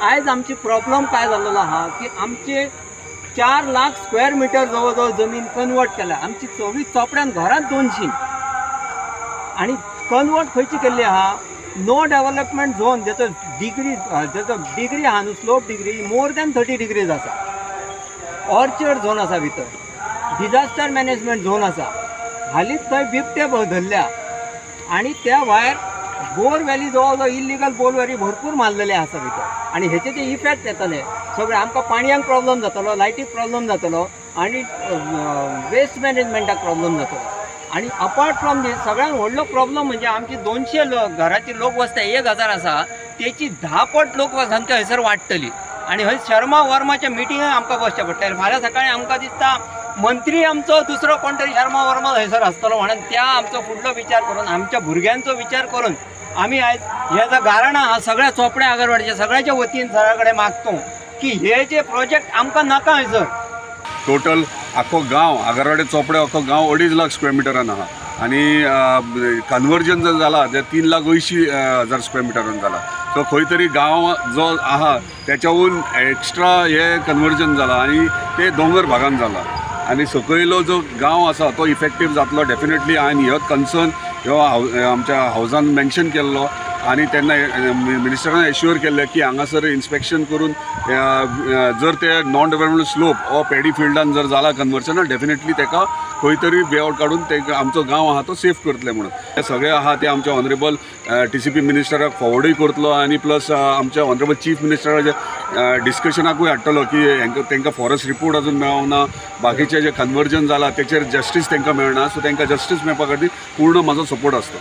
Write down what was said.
आज आमची प्रॉब्लेम काय झालेलो आहा की आमचे 4 लाख स्क्वेअर मीटर जवळ जमीन कन्वर्ट केल्या. आमची 24 चोपड्यान घरात 200 आणि कन्वर्ट खंयची केल्ली आहा नो डेव्हलपमेंट झोन ज्याचो डिग्री आहा न्हू slope degree more than 30 degrees आसा. ऑर्चर्ड झोन आसा भितर, डिजास्टर मॅनेजमेंट झोन आसा. हालींच थंय बिबटे धरल्या आणि त्या भायर बोर व्हॅली जवळ इल्लिगल बोर व्हॅली भरपूर मारलेले आसा भितर आणि हेचे जे इफेक्ट येतले सगळे आमकां पाणयाक प्रॉब्लम जातलो, लायटीक प्रॉब्लम जातलो आणि वेस्ट मॅनेजमेंटाक प्रॉब्लम जातलो. आणि अपार्ट फ्रॉम दीस सगळ्यात व्हडलो प्रॉब्लम म्हणजे आमची 200 घराची लोकवस्ती 1000 आसा तेची 10 पट लोकसंख्या हयसर वाडटली. आणि हय शर्मा वर्माच्या मिटिंगाक आमकां बसचें पडटलें. फाल्यां सकाळीं आमकां दिसता मंत्री आमचो दुसरो कोण तरी शर्मा वर्मा हयसर आसतलो म्हणून त्या आमचो फुडलो विचार करून आमच्या भुरग्यांचो विचार करून आमी आयज हे जो गाराणा हा सगळ्या चोपड्या आगरवाडीच्या सगळ्याच्या वतीन सरा कडेन मागतो की हे जे प्रोजेक्ट आमकां नाका हयसर. टोटल आखो गांव आगरवाडी चोपडे आखो गांव 2.5 लाख स्क्वेअर मिटरान आहा आणि कन्वर्जन जर जाला ते 3,80,000 स्क्वेअर मिटरान जाला. सो खंय तरी गांव जो आहा त्याच्याहून एक्स्ट्रा हे कन्वर्जन जाला आणि ते दोंगर भागान जाला आणि सकयलो जो गांव आसा तो इफेक्टीव जातलो डेफिनेटली. हांवें हो कन्सर्न ह्यो आमच्या हावजान मेन्शन केल्लो आणि तेन्ना मिनिस्टरान एश्युअर केल्लें की हांगासर इन्स्पेक्शन करून जर ते नॉन डेव्हलपमेंट स्लोप हो पॅडी फिल्डान जर जाला कन्वर्जन डेफिनेटली ताका खंय तरी वेआउट काडून ते आमचो गांव आहा तो सेफ करतले म्हणून. हे सगळे आहा ते आमच्या ऑनरेबल TCP मिनिस्टराक फॉवर्डूय करतलो आणि प्लस आमच्या ऑनरेबल चीफ मिनिस्टराच्या डिस्कशनाकूय हाडटलो की तांकां फॉरेस्ट रिपोर्ट अजून मेळोना, बाकीचे जे कन्वर्जन जाला तेचेर जस्टीस तांकां मेळना. सो तांकां जस्टीस मेळपा खातीर पूर्ण म्हाजो सपोर्ट आसता.